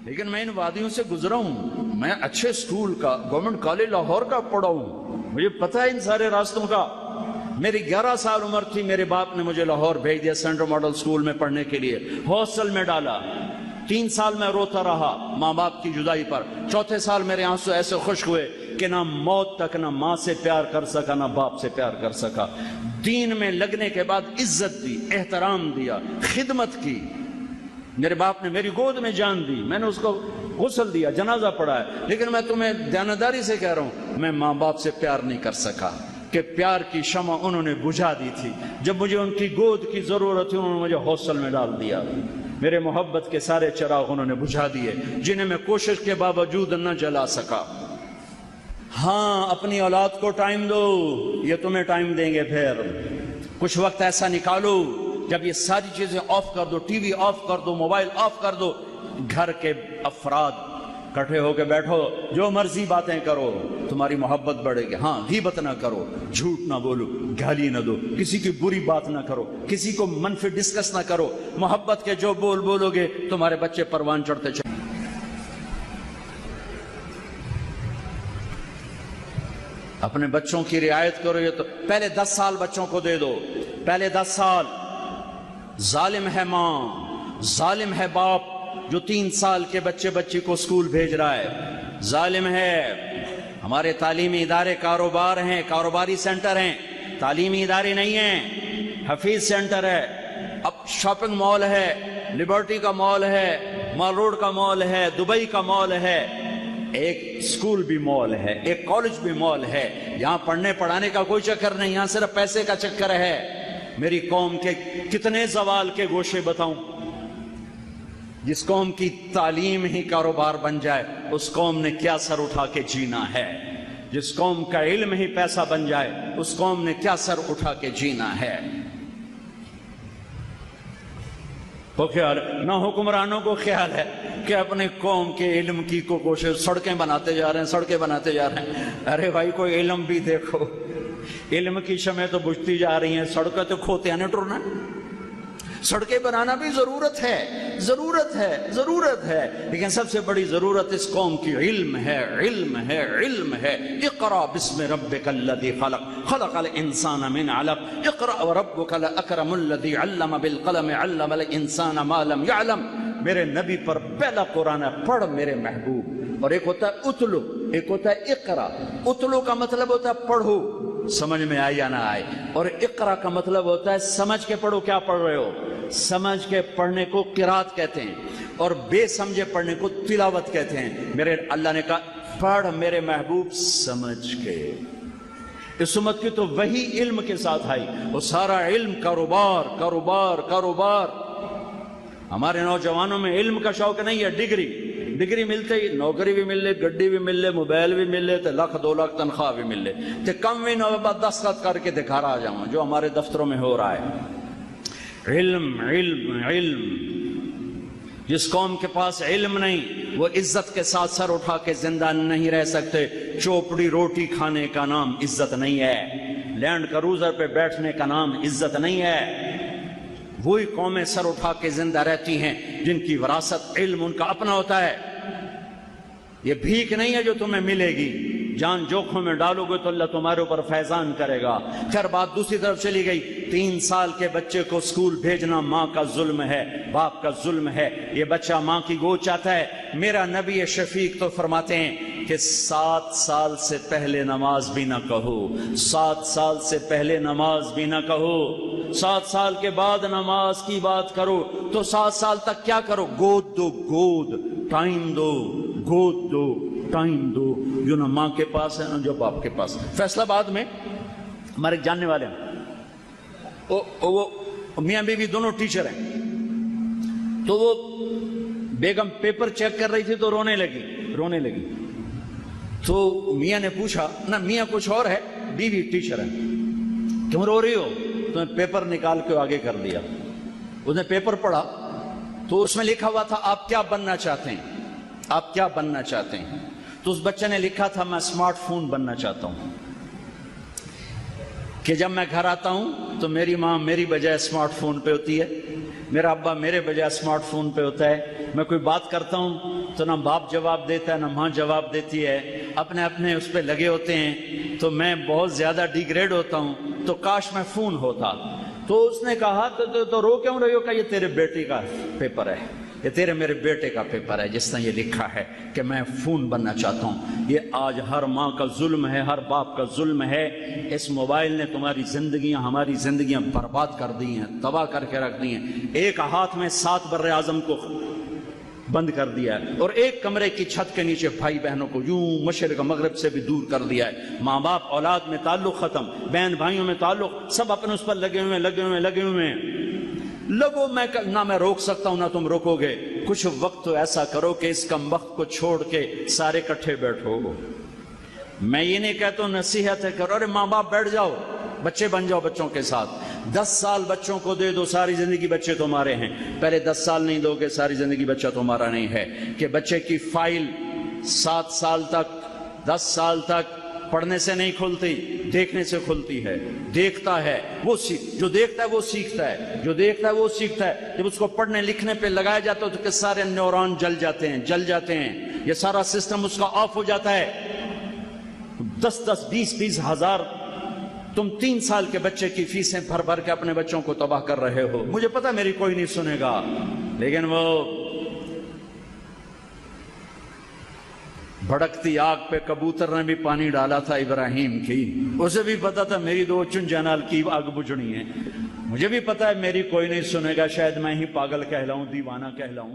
لیکن میں ان وادیوں سے گزرا ہوں، میں اچھے سکول کا گورنمنٹ کالج لاہور کا پڑھا ہوں، مجھے پتہ ہے ان سارے راستوں کا۔ میری 11 سال عمر تھی، میرے باپ نے مجھے لاہور بھیج دیا سینٹرل ماڈل سکول میں پڑھنے کے لیے، ہاسٹل میں ڈالا۔ 3 سال میں روتا رہا ماں باپ کی جدائی پر۔ چوتھے سال میرے آنسو ایسے خشک ہوئے کہ نہ موت تک نہ ماں سے پیار کر سکا نہ باپ سے پیار کر سکا۔ دین میں لگنے کے بعد عزت دی، احترام دیا، خدمت کی۔ میرے باپ نے میری گود میں جان دی، میں نے اس کو غسل دیا، جنازہ پڑھا ہے، لیکن میں تمہیں دیانتداری سے کہہ رہا ہوں میں ماں باپ سے پیار نہیں کر سکا، کہ پیار کی شمع انہوں نے بجھا دی تھی۔ جب مجھے ان کی گود کی ضرورت تھی انہوں نے مجھے ہاسٹل میں ڈال دیا۔ میرے محبت کے سارے چراغ انہوں نے بجھا دیے جنہیں میں کوشش کے باوجود نہ جلا سکا۔ ہاں، اپنی اولاد کو ٹائم دو، یہ تمہیں ٹائم دیں گے۔ پھر کچھ وقت ایسا نکالو جب یہ ساری چیزیں آف کر دو، ٹی وی آف کر دو، موبائل آف کر دو، گھر کے افراد کٹھے ہو کے بیٹھو، جو مرضی باتیں کرو، تمہاری محبت بڑھے گی۔ ہاں، غیبت نہ کرو، جھوٹ نہ بولو، گالی نہ دو، کسی کی بری بات نہ کرو، کسی کو منفی ڈسکس نہ کرو۔ محبت کے جو بولو گے تمہارے بچے پروان چڑھتے چلے۔ اپنے بچوں کی رعایت کرو۔ یہ تو پہلے 10 سال بچوں کو دے دو، پہلے 10 سال۔ ظالم ہے ماں، ظالم ہے باپ جو 3 سال کے بچی کو اسکول بھیج رہا ہے، ظالم ہے۔ ہمارے تعلیمی ادارے کاروبار ہیں، کاروباری سینٹر ہیں، تعلیمی ادارے نہیں ہیں۔ حفیظ سینٹر ہے، اب شاپنگ مال ہے، لبرٹی کا مال ہے، مال روڈ کا مال ہے، دبئی کا مال ہے، ایک اسکول بھی مال ہے، ایک کالج بھی مال ہے۔ یہاں پڑھنے پڑھانے کا کوئی چکر نہیں، یہاں صرف پیسے کا چکر ہے۔ میری قوم کے کتنے زوال کے گوشے بتاؤں؟ جس قوم کی تعلیم ہی کاروبار بن جائے اس قوم نے کیا سر اٹھا کے جینا ہے؟ جس قوم کا علم ہی پیسہ بن جائے اس قوم نے کیا سر اٹھا کے جینا ہے؟ تو خیال نہ حکمرانوں کو خیال ہے کہ اپنے قوم کے علم کی کو کوشش، سڑکیں بناتے جا رہے ہیں، سڑکیں بناتے جا رہے ہیں۔ ارے بھائی کوئی علم بھی دیکھو، علم کی شمعیں تو بجھتی جا رہی ہیں، سڑکیں تو کھوتے ہیں ٹرنا۔ سڑکیں بنانا بھی ضرورت ہے، ضرورت ہے، ضرورت ہے، لیکن سب سے بڑی ضرورت اس قوم کی علم ہے، علم ہے، علم ہے۔ اقرأ بسم ربک الذی خلق، خلق الانسان من علق، اقرأ وربک الاکرم الذی علم بالقلم، علم الانسان ما لم یعلم۔ میرے نبی پر پہلا قرآن ہے، پڑھ میرے محبوب۔ اور ایک ہوتا ہے اتلو، ایک ہوتا ہے اقرا۔ اتلو کا مطلب ہوتا ہے پڑھو، سمجھ میں آئے یا نہ آئے، اور اقرا کا مطلب ہوتا ہے سمجھ کے پڑھو کیا پڑھ رہے ہو۔ سمجھ کے پڑھنے کو قرات کہتے ہیں اور بے سمجھے پڑھنے کو تلاوت کہتے ہیں۔ میرے اللہ نے کہا پڑھ میرے محبوب سمجھ کے۔ اس امت کی تو وہی علم کے ساتھ آئی، وہ سارا علم کاروبار کاروبار کاروبار۔ ہمارے نوجوانوں میں علم کا شوق نہیں ہے، ڈگری ملتے ہی نوکری بھی مل لے، گڈی بھی مل لے، موبائل بھی مل لے، تو 1,00,000 2,00,000 تنخواہ بھی مل لے، تو کم بھی نہ دستخط کر کے دکھا رہا جاؤں جو ہمارے دفتروں میں ہو رہا ہے۔ علم علم علم۔ جس قوم کے پاس علم نہیں وہ عزت کے ساتھ سر اٹھا کے زندہ نہیں رہ سکتے۔ چوپڑی روٹی کھانے کا نام عزت نہیں ہے، لینڈ کروزر پہ بیٹھنے کا نام عزت نہیں ہے۔ وہی قومیں سر اٹھا کے زندہ رہتی ہیں جن کی وراثت علم ان کا اپنا ہوتا ہے۔ یہ بھیک نہیں ہے جو تمہیں ملے گی، جان جوکھوں میں ڈالو گے تو اللہ تمہارے اوپر فیضان کرے گا۔ خیر بات دوسری طرف چلی گئی، 3 سال کے بچے کو اسکول بھیجنا ماں کا ظلم ہے، باپ کا ظلم ہے۔ یہ بچہ ماں کی گود چاہتا ہے۔ میرا نبی شفیق تو فرماتے ہیں کہ 7 سال سے پہلے نماز بھی نہ کہو، 7 سال سے پہلے نماز بھی نہ کہو، 7 سال کے بعد نماز کی بات کرو تو 7 سال تک کیا کرو؟ گود دو، گود، ٹائم دو، گود دو، ٹائم دو، جو نہ ماں کے پاس ہے نہ جو باپ کے پاس۔ فیصلہ آباد میں ہمارے جاننے والے ہیں، وہ میاں بیوی دونوں ٹیچر ہیں، تو وہ بیگم پیپر چیک کر رہی تھی تو رونے لگی۔ تو میاں نے پوچھا، نہ میاں کچھ اور ہے، بیوی ٹیچر ہے، کیوں رو رہی ہو؟ تو نے پیپر نکال کے آگے کر دیا۔ اس نے پیپر پڑھا تو اس میں لکھا ہوا تھا آپ کیا بننا چاہتے ہیں، آپ کیا بننا چاہتے ہیں؟ تو اس بچے نے لکھا تھا میں اسمارٹ فون بننا چاہتا ہوں، کہ جب میں گھر آتا ہوں تو میری ماں میری بجائے اسمارٹ فون پہ ہوتی ہے، میرا ابا میرے بجائے اسمارٹ فون پہ ہوتا ہے، میں کوئی بات کرتا ہوں تو نہ باپ جواب دیتا ہے نہ ماں جواب دیتی ہے، اپنے اپنے اس پہ لگے ہوتے ہیں، تو میں بہت زیادہ ڈیگریڈ ہوتا ہوں، تو کاش میں فون ہوتا۔ تو اس نے کہا تو رو کیوں رہی ہو؟ کہ یہ تیرے بیٹے کا پیپر ہے، یہ تیرے میرے بیٹے کا پیپر ہے، جس نے یہ لکھا ہے کہ میں فون بننا چاہتا ہوں۔ یہ آج ہر ماں کا ظلم ہے، ہر باپ کا ظلم ہے۔ اس موبائل نے تمہاری زندگیاں، ہماری زندگیاں برباد کر دی ہیں، تباہ کر کے رکھ دی ہیں۔ ایک ہاتھ میں 7 بر اعظم کو بند کر دیا ہے، اور ایک کمرے کی چھت کے نیچے بھائی بہنوں کو یوں مشرق مغرب سے بھی دور کر دیا ہے۔ ماں باپ اولاد میں تعلق ختم، بہن بھائیوں میں تعلق، سب اپنے اس پر لگے ہوئے ہیں۔ لگو، نہ میں روک سکتا ہوں نہ تم روکو گے۔ کچھ وقت تو ایسا کرو کہ اس کم وقت کو چھوڑ کے سارے کٹھے بیٹھو۔ میں یہ نہیں کہتا ہوں، نصیحت ہے کرو، ارے ماں باپ بیٹھ جاؤ، بچے بن جاؤ بچوں کے ساتھ۔ 10 سال بچوں کو دے دو، ساری زندگی بچے تمہارے ہیں۔ پہلے 10 سال نہیں دو گے، ساری زندگی بچہ تمہارا نہیں ہے۔ کہ بچے کی فائل 7 سال تک، 10 سال تک پڑھنے سے نہیں کھلتی، دیکھنے سے کھلتی ہے۔ دیکھتا ہے وہ جو دیکھتا ہے وہ سیکھتا ہے، جو دیکھتا ہے وہ سیکھتا ہے۔ جب اس کو پڑھنے لکھنے پہ لگایا جاتا ہے تو کہ سارے نیورون جل جاتے ہیں، یہ سارا سسٹم اس کا آف ہو جاتا ہے۔ 10 20 ہزار تم 3 سال کے بچے کی فیسیں بھر کے اپنے بچوں کو تباہ کر رہے ہو۔ مجھے پتا میری کوئی نہیں سنے گا، لیکن وہ بھڑکتی آگ پہ کبوتر نے بھی پانی ڈالا تھا ابراہیم کی، اسے بھی پتا تھا میری 2 چن جنال کی آگ بجھنی ہے۔ مجھے بھی پتا ہے میری کوئی نہیں سنے گا، شاید میں ہی پاگل کہلاؤں، دیوانہ کہلاؤں۔